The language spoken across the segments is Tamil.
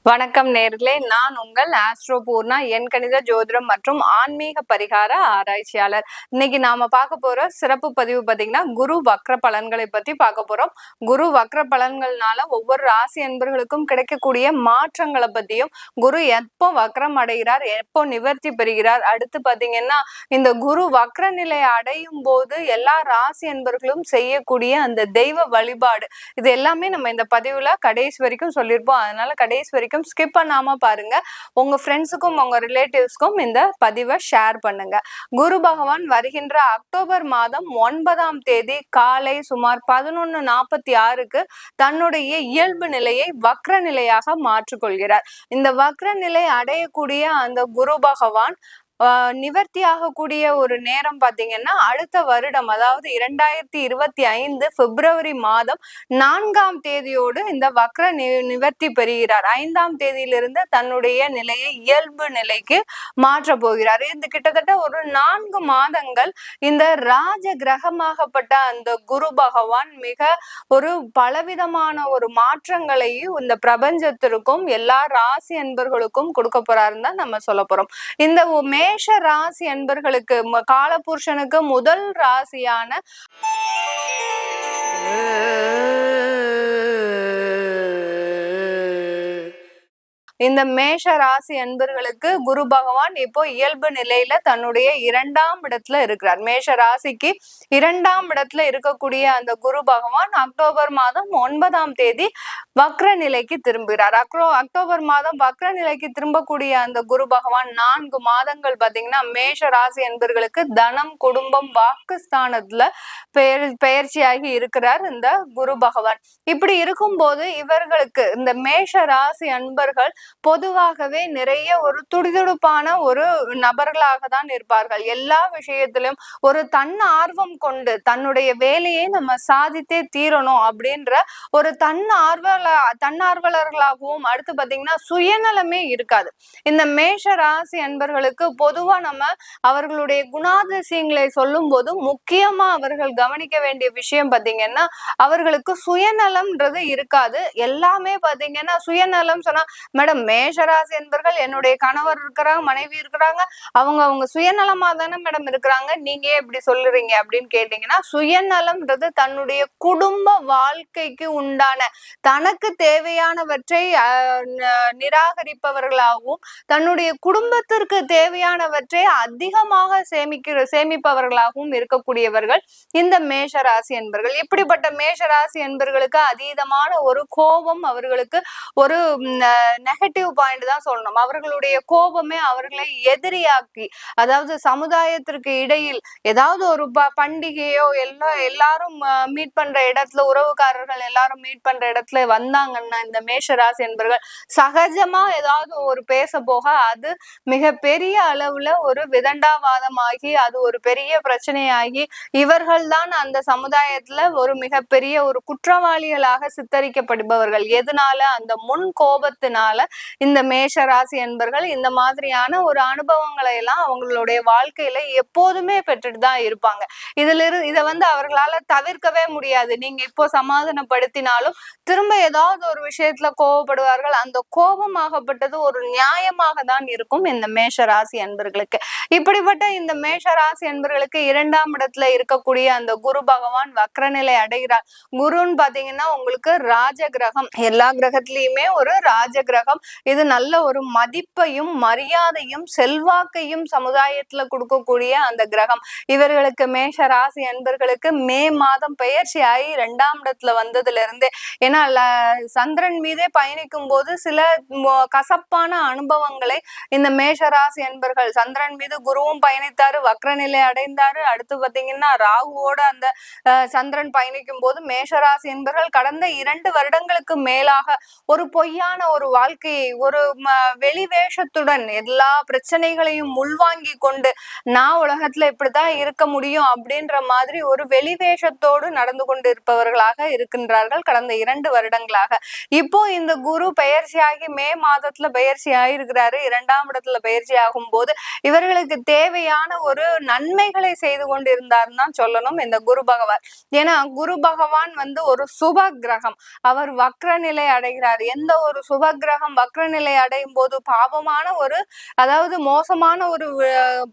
வணக்கம் நேர்களே, நான் உங்கள் ஆஸ்ட்ரோ பூர்ணா, எண் கணித ஜோதிடம் மற்றும் ஆன்மீக பரிகார ஆராய்ச்சியாளர். இன்னைக்கு நாம பார்க்க போற சிறப்பு பதிவு பார்த்தீங்கன்னா குரு வக்ர பலன்களை பத்தி பார்க்க போறோம். குரு வக்ர பலன்கள்னால ஒவ்வொரு ராசி அன்பர்களுக்கும் கிடைக்கக்கூடிய மாற்றங்களை பத்தியும், குரு எப்போ வக்ரம் அடைகிறார், எப்போ நிவர்த்தி பெறுகிறார், அடுத்து பாத்தீங்கன்னா இந்த குரு வக்ர நிலை அடையும் போது எல்லா ராசி அன்பர்களும் செய்யக்கூடிய அந்த தெய்வ வழிபாடு, இது எல்லாமே நம்ம இந்த பதிவுல கடைசி வரைக்கும் சொல்லியிருப்போம். அதனால கடைசி வரைக்கும் ஸ்கிப் பண்ணாம பாருங்க. உங்க ஃப்ரெண்ட்ஸுக்கும் உங்க ரிலேட்டிவ்ஸ்க்கும் இந்த பதிவை ஷேர் பண்ணுங்க. குரு பகவான் வருகின்ற அக்டோபர் மாதம் 9ஆம் தேதி காலை சுமார் 11:46க்கு தன்னுடைய இயல்பு நிலையை வக்ர நிலையாக மாற்றிக்கொள்கிறார். இந்த வக்ர நிலை அடையக்கூடிய அந்த குரு பகவான் நிவர்த்தி ஆகக்கூடிய ஒரு நேரம் பாத்தீங்கன்னா அடுத்த வருடம், அதாவது 2025 பிப்ரவரி மாதம் 4ஆம் தேதியோடு இந்த வக்ர நிவர்த்தி பெறுகிறார். 5ஆம் தேதியிலிருந்து தன்னுடைய நிலையை இயல்பு நிலைக்கு மாற்ற போகிறார். இது கிட்டத்தட்ட ஒரு 4 மாதங்கள் இந்த ராஜ கிரகமாகப்பட்ட அந்த குரு பகவான் மிக ஒரு பலவிதமான ஒரு மாற்றங்களையும் இந்த பிரபஞ்சத்திற்கும் எல்லா ராசி அன்பர்களுக்கும் கொடுக்க போறாருன்னு தான் நம்ம சொல்ல போறோம். இந்த மேஷ ராசி அன்பர்களுக்கு, காலபுருஷனுக்கு முதல் ராசியான இந்த மேஷ ராசி அன்பர்களுக்கு குரு பகவான் இப்போ இயல்பு நிலையில தன்னுடைய 2ஆம் இடத்துல இருக்கிறார். மேஷ ராசிக்கு 2ஆம் இடத்துல இருக்கக்கூடிய அந்த குரு பகவான் அக்டோபர் மாதம் 9ஆம் தேதி வக்ர நிலைக்கு திரும்புகிறார். அக்டோபர் மாதம் வக்ர நிலைக்கு திரும்பக்கூடிய அந்த குரு பகவான் 4 மாதங்கள் பாத்தீங்கன்னா மேஷ ராசி அன்பர்களுக்கு தனம், குடும்பம், வாக்குஸ்தானத்துல பெயர்ச்சியாகி இருக்கிறார் இந்த குரு பகவான். இப்படி இருக்கும்போது இவர்களுக்கு இந்த மேஷ ராசி அன்பர்கள் பொதுவாகவே நிறைய ஒரு துடிதுடுப்பான ஒரு நபர்களாக தான் இருப்பார்கள். எல்லா விஷயத்திலும் ஒரு தன்னார்வம் கொண்டு தன்னுடைய வேலையை நம்ம சாதித்தே தீரணும் அப்படின்ற ஒரு தன்னார்வலர்களாகவும், அடுத்து பாத்தீங்கன்னா சுயநலமே இருக்காது. இந்த மேஷ ராசி அன்பர்களுக்கு பொதுவா நம்ம அவர்களுடைய குணாதிசயங்களை சொல்லும் போது முக்கியமா அவர்கள் கவனிக்க வேண்டிய விஷயம் பாத்தீங்கன்னா அவர்களுக்கு சுயநலம்ன்றது இருக்காது. எல்லாமே பாத்தீங்கன்னா சுயநலம் சொன்னா, மேடம் மேஷராசி என்பர்கள் என்னுடைய கணவர் இருக்கிறாங்க, மனைவி இருக்கிறாங்க, அவங்க சுயநலமா தானே மேடம் இருக்கிறாங்க, நீங்க இப்படி சொல்லுறீங்க அப்படின்னு கேட்டீங்கன்னா, சுயநலம்ன்றது தன்னுடைய குடும்ப வாழ்க்கைக்கு உண்டான தனக்கு தேவையானவற்றை நிராகரிப்பவர்களாகவும் தன்னுடைய குடும்பத்திற்கு தேவையானவற்றை அதிகமாக சேமிப்பவர்களாகவும் இருக்கக்கூடியவர்கள் இந்த மேஷராசி என்பர்கள். இப்படிப்பட்ட மேஷராசி என்பர்களுக்கு அதீதமான ஒரு கோபம், அவர்களுக்கு ஒரு நெகட்டிவ் பாயிண்ட் தான் சொல்லணும். அவர்களுடைய கோபமே அவர்களை எதிரியாக்கி, அதாவது சமுதாயத்திற்கு இடையில் ஏதாவது ஒரு பண்டிகையோ எல்லாரும் மீட் பண்ற இடத்துல, உறவுக்காரர்கள் எல்லாரும் மீட் பண்ற இடத்துல வந்தாங்கன்னா இந்த மேஷராசி என்பர்கள் சகஜமா ஏதாவது ஒரு பேச போக அது மிக பெரிய அளவுல ஒரு விதண்டாவாதமாகி அது ஒரு பெரிய பிரச்சனையாகி இவர்கள் தான் அந்த சமுதாயத்துல ஒரு மிகப்பெரிய ஒரு குற்றவாளிகளாக சித்தரிக்கப்படுபவர்கள். எதனால? அந்த முன் கோபத்தினால இந்த மேஷ ராசி என்பர்கள் இந்த மாதிரியான ஒரு அனுபவங்களை எல்லாம் அவங்களுடைய வாழ்க்கையில எப்போதுமே பெற்றுட்டு தான் இருப்பாங்க. இதை அவர்களால தவிர்க்கவே முடியாது. நீங்க இப்போ சமாதானப்படுத்தினாலும் திரும்ப ஏதாவது ஒரு விஷயத்துல கோபப்படுவார்கள். அந்த கோபமாகப்பட்டது ஒரு நியாயமாக தான் இருக்கும் இந்த மேஷ ராசி அன்பர்களுக்கு. இப்படிப்பட்ட இந்த மேஷ ராசி அன்பர்களுக்கு 2ஆம் இடத்துல இருக்கக்கூடிய அந்த குரு பகவான் வக்ரநிலை அடைகிறார். குருன்னு பாத்தீங்கன்னா உங்களுக்கு ராஜ கிரகம், எல்லா கிரகத்திலயுமே ஒரு ராஜ கிரகம். இது நல்ல ஒரு மதிப்பையும் மரியாதையும் செல்வாக்கையும் சமுதாயத்துல கொடுக்கக்கூடிய அந்த கிரகம். இவர்களுக்கு மேஷ ராசி அன்பர்களுக்கு மே மாதம் பெயர்ச்சி ஆகி 2ஆம் இடத்துல வந்ததுல இருந்து, ஏன்னா சந்திரன் மீதே பயணிக்கும் போது சில கசப்பான அனுபவங்களை இந்த மேஷ ராசி அன்பர்கள், சந்திரன் மீது குருவும் பயணித்தாரு, வக்ரநிலை அடைந்தாரு. அடுத்து பாத்தீங்கன்னா ராகுவோட அந்த சந்திரன் பயணிக்கும் போது மேஷராசி என்பர்கள் கடந்த 2 வருடங்களுக்கு மேலாக ஒரு பொய்யான ஒரு வாழ்க்கையை, ஒரு வெளி வேஷத்துடன் எல்லா பிரச்சனைகளையும் உள்வாங்கி கொண்டு நான் உலகத்துல இப்படிதான் இருக்க முடியும் அப்படின்ற மாதிரி ஒரு வெளி வேஷத்தோடு நடந்து கொண்டு இருப்பவர்களாக இருக்கின்றார்கள் கடந்த 2 வருடங்களாக. இப்போ இந்த குரு பெயர்ச்சியாகி மே மாதத்துல பெயர்ச்சி ஆயிருக்கிறாரு. 2ஆம் இடத்துல பெயர்ச்சி ஆகும் போது இவர்களுக்கு தேவையான ஒரு நன்மைகளை செய்து கொண்டு இருந்தாருன்னு தான் சொல்லணும் இந்த குரு பகவான். ஏன்னா குரு பகவான் ஒரு சுப கிரகம், அவர் வக்ர நிலை அடைகிறார். எந்த ஒரு சுப கிரகம் வக்ரநிலை அடையும் போது பாவமான ஒரு, அதாவது மோசமான ஒரு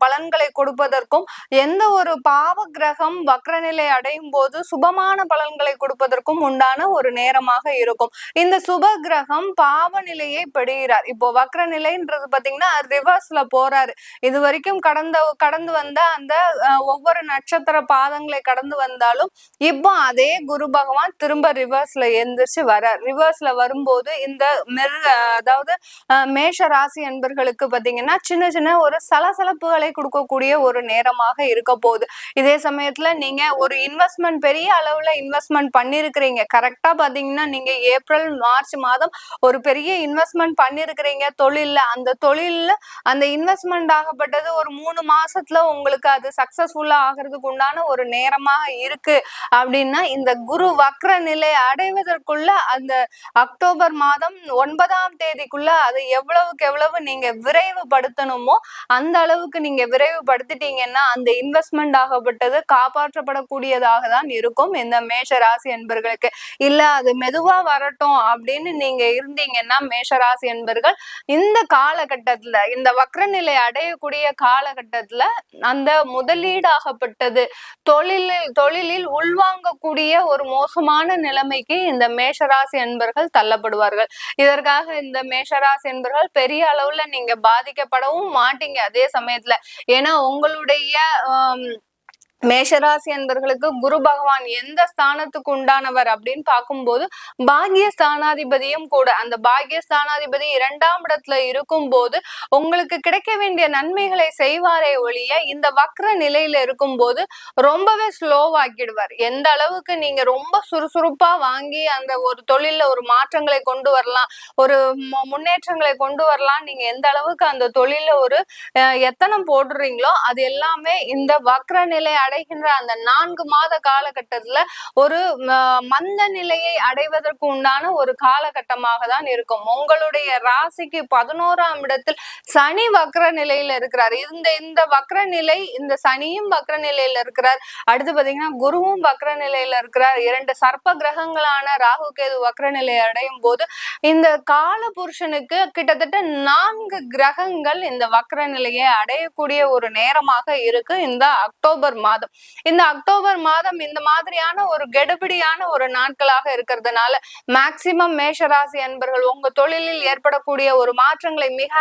பலன்களை கொடுப்பதற்கும், எந்த ஒரு பாவ கிரகம் வக்ரநிலை அடையும் போது சுபமான பலன்களை கொடுப்பதற்கும் உண்டான ஒரு நேரமாக இருக்கும். இந்த சுப கிரகம் பாவ நிலையை பெறுகிறார். இப்போ வக்ர நிலைன்றது பாத்தீங்கன்னா ரிவர்ஸ்ல போறாரு. இது வரைக்கும் கடந்து வந்த அந்த ஒவ்வொரு நட்சத்திர பாதங்களை கடந்து வந்தாலும் இப்போ அதே குரு பகவான் திரும்ப ரிவர்ஸ்ல எந்திரிச்சு வர்றார். ரிவர்ஸ்ல வரும்போது இந்த அதாவது மேஷ ராசி என்பர்களுக்கு பாத்தீங்கன்னா சின்ன சின்ன ஒரு சலசலப்புகளை கொடுக்கக்கூடிய ஒரு நேரமாக இருக்க போகுது. இதே சமயத்துல நீங்க ஒரு இன்வெஸ்ட்மெண்ட் பெரிய அளவுல இன்வெஸ்ட்மெண்ட் பண்ணிருக்கிறீங்க. கரெக்டா பாத்தீங்கன்னா நீங்க ஏப்ரல் மார்ச் மாதம் ஒரு பெரிய இன்வெஸ்ட்மெண்ட் பண்ணிருக்கிறீங்க தொழில்ல. அந்த தொழில்ல அந்த இன்வெஸ்ட்மெண்ட் ஆகப்பட்டது ஒரு 3 மாசத்துல உங்களுக்கு அது சக்சஸ்ஃபுல்லா ஆகிறதுக்கு உண்டான ஒரு நேரமாக இருக்கு அப்படின்னா, இந்த குரு வக்ர நிலை அடைவதற்குள்ள அந்த அக்டோபர் மாதம் 9ஆம் தேதிக்குள்ள அது எவ்வளவுக்கு எவ்வளவு நீங்க விரைவுபடுத்தணுமோ அந்த அளவுக்கு நீங்க விரைவுபடுத்திட்டீங்கன்னா அந்த இன்வெஸ்ட்மெண்ட் ஆகப்பட்டது காப்பாற்றப்படக்கூடியதாக தான் இருக்கும் இந்த மேஷ ராசி என்பர்களுக்கு. இல்ல அது மெதுவா வரட்டும் அப்படின்னு நீங்க இருந்தீங்கன்னா மேஷராசி என்பர்கள் இந்த காலகட்டத்துல, இந்த வக்ரநிலை அடையக்கூடிய காலகட்டத்துல அந்த முதலீடாகப்பட்டது தொழிலில் உள்வாங்கக்கூடிய ஒரு மோசமான நிலைமைக்கு இந்த மேஷராசி என்பர்கள் தள்ளப்படுவார்கள். இதற்காக இந்த மேஷராசி என்பர்கள் பெரிய அளவுல நீங்க பாதிக்கப்படவும் மாட்டீங்க அதே சமயத்துல. ஏன்னா உங்களுடைய மேஷராசி என்பர்களுக்கு குரு பகவான் எந்த ஸ்தானத்துக்கு உண்டானவர் அப்படின்னு பார்க்கும்போது பாக்கிய ஸ்தானாதிபதியும் கூட. அந்த பாக்கிய ஸ்தானாதிபதி 2ஆம் இடத்துல இருக்கும் போது உங்களுக்கு கிடைக்க வேண்டிய நன்மைகளை செய்வாரே ஒழிய இந்த வக்ர நிலையில இருக்கும் போது ரொம்பவே ஸ்லோவாக்கிடுவார். எந்த அளவுக்கு நீங்க ரொம்ப சுறுசுறுப்பா வாங்கி அந்த ஒரு தொழில்ல ஒரு மாற்றங்களை கொண்டு வரலாம், ஒரு முன்னேற்றங்களை கொண்டு வரலாம், நீங்க எந்த அளவுக்கு அந்த தொழில ஒரு எத்தனம் போடுறீங்களோ அது எல்லாமே இந்த வக்ர நிலை அடைகின்ற அந்த 4 மாத காலகட்டத்துல ஒரு மந்த நிலையை அடைவதற்கு உண்டான ஒரு காலகட்டமாக தான் இருக்கும். உங்களுடைய ராசிக்கு 11ஆம் இடத்தில் சனி வக்ர நிலையில இருக்கிறார். இந்த வக்ர நிலை, இந்த சனியும் வக்ர நிலையில இருக்கிறார். அடுத்து பாத்தீங்கன்னா குருவும் வக்ர நிலையில இருக்கிறார். 2 சர்ப்ப கிரகங்களான ராகு கேது வக்ர நிலை அடையும் போது இந்த கால புருஷனுக்கு கிட்டத்தட்ட 4 கிரகங்கள் இந்த வக்ர நிலையை அடையக்கூடிய ஒரு நேரமாக இருக்கு இந்த அக்டோபர் மாதம். இந்த அக்டோபர் மாதம் இந்த மாதிரியான ஒரு கெடுபிடியான ஒரு நாட்களாக இருக்கிறதுனால மேக்சிமம் மேஷராசி அன்பர்கள் உங்க தொழிலில் ஏற்படக்கூடிய ஒரு மாற்றங்களை மிக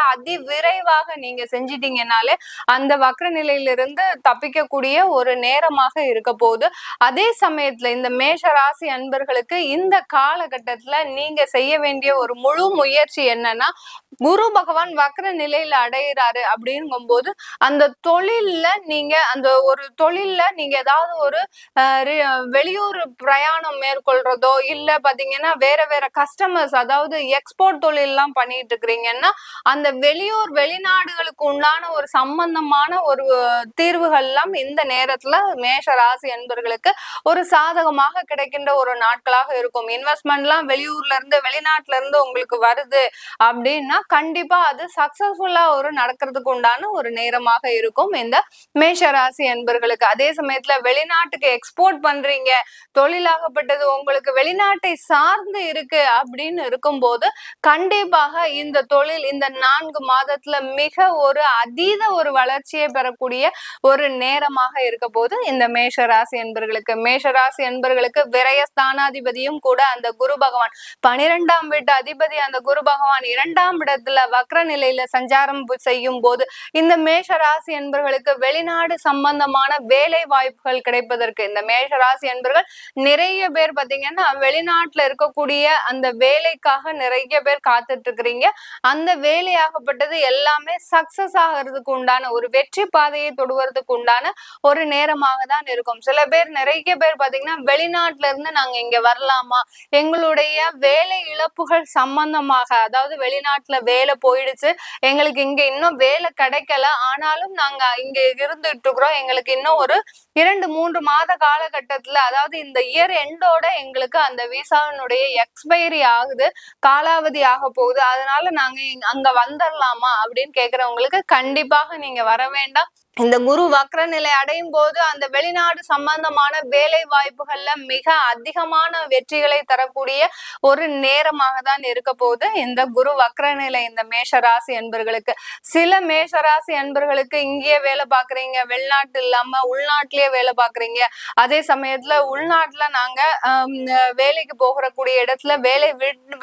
விரைவாக நீங்க செஞ்சிட்டீங்கனாலே அந்த வக்ர நிலையிலிருந்து தப்பிக்கக்கூடிய ஒரு நேரமாக இருக்க போகுது. அதே சமயத்துல இந்த மேஷராசி அன்பர்களுக்கு இந்த காலகட்டத்துல நீங்க செய்ய வேண்டிய ஒரு முழு முயற்சி என்னன்னா, குரு பகவான் வக்ர நிலையில அடைகிறாரு அப்படிங்கும் போது அந்த தொழில்ல நீங்க ஏதாவது ஒரு வெளியூர் பிரயாணம் மேற்கொள்றதோ இல்ல பாத்தீங்கன்னா வேற கஸ்டமர்ஸ், அதாவது எக்ஸ்போர்ட் தொழில் எல்லாம் பண்ணிட்டு இருக்கிறீங்கன்னா அந்த வெளிநாடுகளுக்கு உண்டான ஒரு சம்பந்தமான ஒரு தீர்வுகள் எல்லாம் இந்த நேரத்துல மேஷ ராசி என்பர்களுக்கு ஒரு சாதகமாக கிடைக்கின்ற ஒரு நாட்களாக இருக்கும். இன்வெஸ்ட்மெண்ட் எல்லாம் வெளிநாட்டுல இருந்து உங்களுக்கு வருது அப்படின்னா கண்டிப்பா அது சக்சஸ்ஃபுல்லா ஒரு நடக்கிறதுக்கு உண்டான ஒரு நேரமாக இருக்கும் இந்த மேஷ ராசி என்பர்களுக்கு. அதே சமயத்துல வெளிநாட்டுக்கு எக்ஸ்போர்ட் பண்றீங்க, தொழிலாகப்பட்டது உங்களுக்கு வெளிநாட்டை சார்ந்து இருக்கு அப்படின்னு இருக்கும்போது கண்டிப்பாக இந்த தொழில் இந்த 4 மாதத்துல மிக ஒரு அதீத ஒரு வளர்ச்சியை பெறக்கூடிய ஒரு நேரமாக இருக்க போது இந்த மேஷராசி என்பர்களுக்கு. மேஷராசி என்பர்களுக்கு விரயஸ்தானாதிபதியும் கூட அந்த குரு பகவான் 12ஆம் வீட்டு அதிபதி அந்த குரு பகவான் 2ஆம் இடத்துல வக்ர நிலையில சஞ்சாரம் செய்யும் போது இந்த மேஷ ராசி என்பர்களுக்கு வெளிநாடு சம்பந்தமான வேலை வாய்ப்புகள் கிடைப்பதற்கு இந்த மேஷ ராசி என்பர்கள் நிறைய பேர் பாத்தீங்கன்னா வெளிநாட்டுல இருக்கக்கூடிய அந்த வேலைக்காக நிறைய பேர் காத்துட்டு இருக்கிறீங்க. அந்த வேலையாகப்பட்டது எல்லாமே சக்சஸ் ஆகிறதுக்கு உண்டான ஒரு வெற்றி பாதையை தொடுவதற்கு உண்டான ஒரு நேரமாக தான் இருக்கும். சில பேர் நிறைய பேர் பாத்தீங்கன்னா வெளிநாட்டுல இருந்து நாங்க இங்க வரலாமா, எங்களுடைய வேலை இழப்புகள் சம்பந்தமாக, அதாவது வெளிநாட்டுல வேலை போயிடுச்சு, எங்களுக்கு இங்க இன்னும் வேலை கிடைக்கல, ஆனாலும் நாங்க இங்க இருந்துட்டு இருக்கிறோம், எங்களுக்கு இன்னும் ஒரு 2-3 மாத காலகட்டத்துல, அதாவது இந்த இயர் எண்டோட எங்களுக்கு அந்த விசாவினுடைய எக்ஸ்பைரி ஆகுது, காலாவதி ஆக போகுது, அதனால நாங்க அங்க வந்துடலாமா அப்படின்னு கேக்குறவங்களுக்கு கண்டிப்பாக நீங்க வர வேண்டாம். இந்த குரு வக்ர நிலை அடையும் போது அந்த வெளிநாடு சம்பந்தமான வேலை வாய்ப்புகள்ல மிக அதிகமான வெற்றிகளை தரக்கூடிய ஒரு நேரமாக தான் இருக்க போகுது இந்த குரு வக்ர நிலை இந்த மேஷராசி அன்பர்களுக்கு. சில மேஷராசி அன்பர்களுக்கு இங்கேயே வேலை பாக்குறீங்க, வெளிநாட்டு இல்லாம உள்நாட்டிலேயே வேலை பாக்குறீங்க. அதே சமயத்துல உள்நாட்டுல நாங்க வேலைக்கு போகக்கூடிய இடத்துல வேலை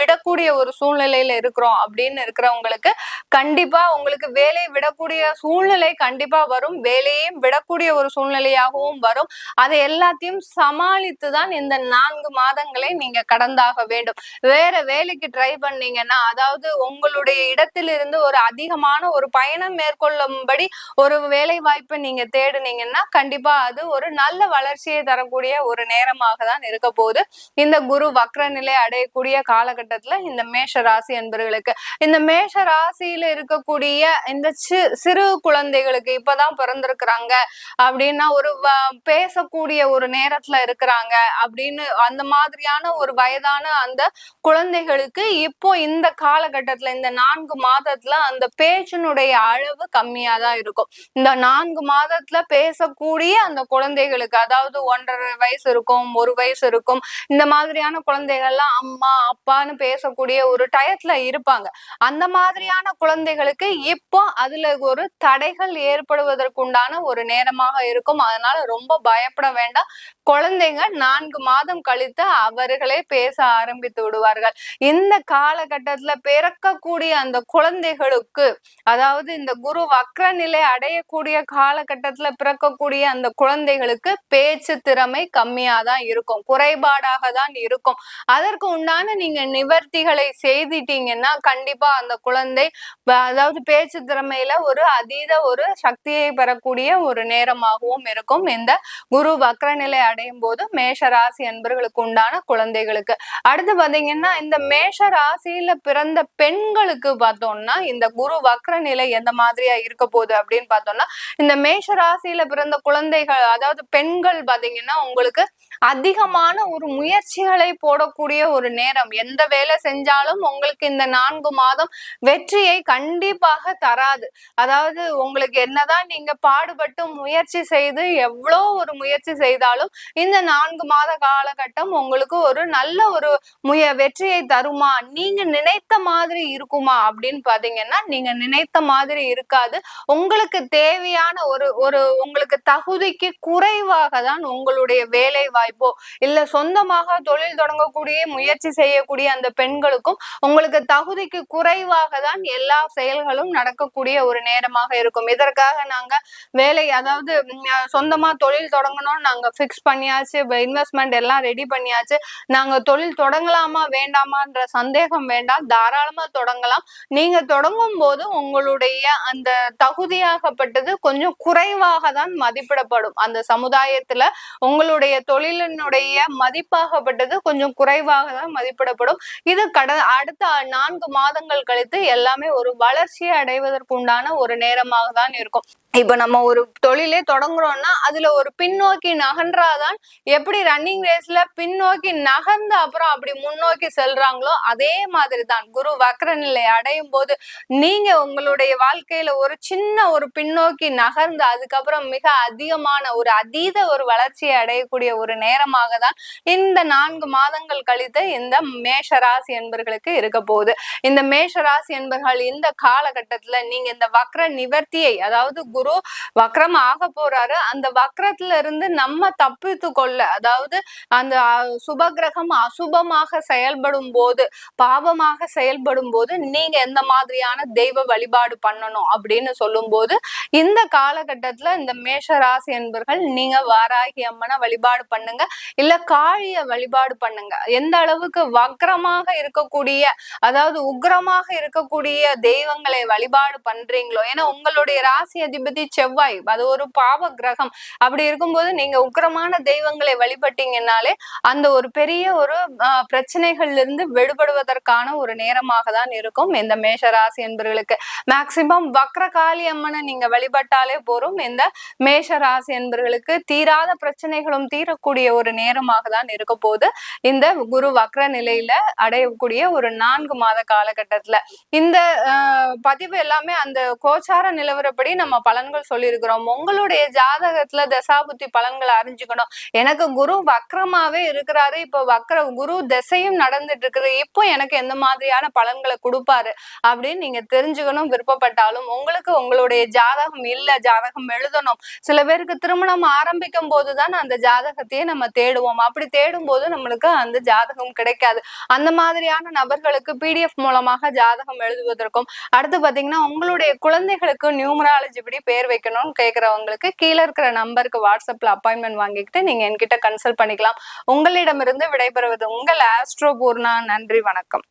விடக்கூடிய ஒரு சூழ்நிலையில இருக்கிறோம் அப்படின்னு இருக்கிறவங்களுக்கு கண்டிப்பா உங்களுக்கு வேலை விடக்கூடிய சூழ்நிலை கண்டிப்பா வரும், வேலையும் விடக்கூடிய ஒரு சூழ்நிலையாகவும் வரும். அதை எல்லாத்தையும் சமாளித்துதான் இந்த 4 மாதங்களை நீங்க கடந்தாக வேண்டும். வேற வேலைக்கு ட்ரை பண்ணீங்கன்னா, அதாவது உங்களுடைய இடத்திலிருந்து ஒரு அதிகமான ஒரு பயணம் மேற்கொள்ளும்படி ஒரு வேலை வாய்ப்பை நீங்க தேடுனீங்கன்னா கண்டிப்பா அது ஒரு நல்ல வளர்ச்சியை தரக்கூடிய ஒரு நேரமாக தான் இருக்க போகுது இந்த குரு வக்ர நிலை அடையக்கூடிய காலகட்டத்துல இந்த மேஷ ராசி என்பவர்களுக்கு. இந்த மேஷ ராசியில இருக்கக்கூடிய இந்த சிறு குழந்தைகளுக்கு இப்பதான் பிறந்திருக்கிறாங்க அப்படின்னா, ஒரு பேசக்கூடிய ஒரு நேரத்துல இருக்கிறாங்க அப்படின்னு அந்த மாதிரியான ஒரு வயதான அந்த குழந்தைகளுக்கு இப்போ இந்த காலகட்டத்துல இந்த 4 மாதத்துல அந்த பேச்சினுடைய அளவு கம்மியா தான் இருக்கும். இந்த 4 மாதத்துல பேசக்கூடிய அந்த குழந்தைகளுக்கு, அதாவது 1.5 வயசு இருக்கும், 1 வயசு இருக்கும், இந்த மாதிரியான குழந்தைகள்லாம் அம்மா அப்பான்னு பேசக்கூடிய ஒரு டயத்துல இருப்பாங்க. அந்த மாதிரியான குழந்தைகளுக்கு இப்போ அதுல ஒரு தடைகள் ஏற்படுவதற்குண்டான ஒரு நேரமாக இருக்கும். அதனால ரொம்ப பயப்பட வேண்டாம். குழந்தைங்க 4 மாதம் கழித்து அவர்களே பேச ஆரம்பித்து விடுவார்கள். இந்த காலகட்டத்துல பிறக்கக்கூடிய அந்த குழந்தைகளுக்கு, அதாவது இந்த குரு வக்ர நிலை அடையக்கூடிய காலகட்டத்துல பிறக்கக்கூடிய அந்த குழந்தைகளுக்கு பேச்சு திறமை கம்மியா தான் இருக்கும், குறைபாடாக தான் இருக்கும். அதற்கு உண்டான நீங்க நிவர்த்திகளை செய்துட்டீங்கன்னா கண்டிப்பா அந்த குழந்தை அதாவது பேச்சு திறமையில ஒரு அதீத ஒரு சக்தியை பெறக்கூடிய ஒரு நேரமாகவும் இருக்கும் இந்த குரு வக்ர நிலை அடையும் போது மேஷ ராசி அன்பர்களுக்கு உண்டான குழந்தைகளுக்கு. அடுத்து பாத்தீங்கன்னா இந்த மேஷ ராசியில பிறந்த பெண்களுக்கு பார்த்தோம்னா இந்த குரு வக்ர நிலை எந்த மாதிரியா இருக்க போகுது அப்படின்னு பார்த்தோம்னா, இந்த மேஷ ராசியில பிறந்த குழந்தைகள் அதாவது பெண்கள் பாத்தீங்கன்னா உங்களுக்கு அதிகமான ஒரு முயற்சிகளை போடக்கூடிய ஒரு நேரம். எந்த வேலை செஞ்சாலும் உங்களுக்கு இந்த 4 மாதம் வெற்றியை கண்டிப்பாக தராது. அதாவது உங்களுக்கு என்னதான் நீங்க பாடுபட்டு முயற்சி செய்து எவ்வளோ ஒரு முயற்சி செய்தாலும் இந்த 4 மாத காலகட்டம் உங்களுக்கு ஒரு நல்ல ஒரு வெற்றியை தருமா, நீங்க நினைத்த மாதிரி இருக்குமா அப்படின்னு பாத்தீங்கன்னா நீங்க நினைத்த மாதிரி இருக்காது. உங்களுக்கு தேவையான ஒரு உங்களுக்கு தகுதிக்கு குறைவாக தான் உங்களுடைய வேலை வாய்ப்போ இல்ல சொந்தமாக தொழில் தொடங்கக்கூடிய முயற்சி செய்யக்கூடிய அந்த பெண்களுக்கும் உங்களுக்கு தகுதிக்கு குறைவாக தான் எல்லா செயல்களும் நடக்கக்கூடிய ஒரு நேரமாக இருக்கும். இதற்காக நாங்க வேலை அதாவது சொந்தமா தொழில் தொடங்கணும்னு நாங்க பிக்ஸ் பண்ணியாச்சு, இன்வெஸ்ட்மெண்ட் எல்லாம் ரெடி பண்ணியாச்சு, நாங்க தொழில் தொடங்கலாமா வேண்டாமான்ற சந்தேகம் வேண்டாம், தாராளமா தொடங்கலாம். நீங்க தொடங்கும் போது உங்களுடைய அந்த தகுதியாகப்பட்டது கொஞ்சம் குறைவாக தான் மதிப்பிடப்படும். அந்த சமுதாயத்துல உங்களுடைய தொழிலினுடைய மதிப்பாகப்பட்டது கொஞ்சம் குறைவாக தான் மதிப்பிடப்படும். இது அடுத்த 4 மாதங்கள் கழித்து எல்லாமே ஒரு வளர்ச்சியை அடைவதற்கு உண்டான ஒரு நேரமாக தான் இருக்கும். இப்ப நம்ம ஒரு தொழிலே தொடங்குறோம்னா அதுல ஒரு பின்னோக்கி நகன்றாதான் எப்படி ரன்னிங் ரேஸ்ல பின்னோக்கி நகர்ந்து அப்புறம் அப்படி முன்னோக்கி செல்றாங்களோ அதே மாதிரிதான் குரு வக்ர நிலை அடையும் போது நீங்க உங்களுடைய வாழ்க்கையில ஒரு சின்ன ஒரு பின்னோக்கி நகர்ந்து அதுக்கப்புறம் மிக அதிகமான ஒரு அதீத ஒரு வளர்ச்சியை அடையக்கூடிய ஒரு நேரமாக தான் இந்த 4 மாதங்கள் கழித்து இந்த மேஷ ராசி என்பர்களுக்கு இருக்க போகுது. இந்த மேஷ ராசி என்பர்கள் இந்த காலகட்டத்துல நீங்க இந்த வக்ர நிவர்த்தியை, அதாவது குரு வக்ரம் ஆக போறாரு, அந்த வக்ரத்துல இருந்து நம்ம தப்பித்து கொள்ள, அதாவது அந்த சுபகிரகம் அசுபமாக செயல்படும் போது, பாவமாக செயல்படும் போது நீங்க எந்த மாதிரியான தெய்வ வழிபாடு பண்ணணும் அப்படின்னு சொல்லும் போது இந்த காலகட்டத்துல இந்த மேஷ ராசி என்பர்கள் நீங்க வாராகி அம்மனை வழிபாடு பண்ணுங்க, இல்ல காளிய வழிபாடு பண்ணுங்க. எந்த அளவுக்கு வக்ரமாக இருக்கக்கூடிய அதாவது உக்ரமாக இருக்கக்கூடிய தெய்வங்களை வழிபாடு பண்றீங்களோ, ஏன்னா உங்களுடைய ராசி அதிபதி செவ்வாய், அது ஒரு பாவ கிரகம். அப்படி இருக்கும்போது நீங்க உக்கிரமான தெய்வங்களை வழிபட்டீங்கன்னாலே அந்த ஒரு பெரிய ஒரு பிரச்சனைகள்ல இருந்து விடுபடுவதற்கான ஒரு நேரமாக தான் இருக்கும் இந்த மேஷராசி என்பவர்களுக்கு. மேக்சிமம் வக்ரகாளி அம்மனை நீங்க வழிபட்டாலே போரும். இந்த மேஷராசி என்பவர்களுக்கு தீராத பிரச்சனைகளும் தீரக்கூடிய ஒரு நேரமாக தான் இருக்க போது இந்த குரு வக்ர நிலையில அடையக்கூடிய ஒரு 4 மாத காலகட்டத்துல. இந்த பதிவு எல்லாமே அந்த கோச்சார நிலவரப்படி நம்ம பலன்கள் சொல்லியிருக்கிறோம். உங்களுடைய ஜாதகத்துல தசாபுத்தி பலன்களை அறிஞ்சுக்கணும். எனக்கு குரு வக்ரமாவே இருக்கிறாரு, இப்ப குரு திசையும் நடந்துட்டு இருக்குது, இப்போ எனக்கு எந்த மாதிரியான பலன்களை கொடுப்பாரு அப்படின்னு நீங்க தெரிஞ்சுக்கணும் விருப்பப்பட்டாலும், உங்களுக்கு உங்களுடைய ஜாதகம் இல்ல, ஜாதகம் எழுதணும். சில பேருக்கு திருமணம் ஆரம்பிக்கும் போதுதான் அந்த ஜாதகத்தையே நம்ம தேடுவோம். அப்படி தேடும் போது நம்மளுக்கு அந்த ஜாதகம் கிடைக்காது. அந்த மாதிரியான நபர்களுக்கு PDF மூலமாக ஜாதகம் எழுதுவதற்கும், அடுத்து பாத்தீங்கன்னா உங்களுடைய குழந்தைகளுக்கு நியூமராலஜி படி பேர் வைக்கணும்னு கேட்கிறவங்களுக்கு கீழே இருக்கிற நம்பருக்கு வாட்ஸ்அப்ல அப்பாயின்மெண்ட் வாங்கிக்கிட்டு நீங்க என்கிட்ட கன்சல்ட் பண்ணிக்கலாம். உங்களிடமிருந்து விடைபெறுவது உங்கள் ஆஸ்ட்ரோ பூர்ணா. நன்றி, வணக்கம்.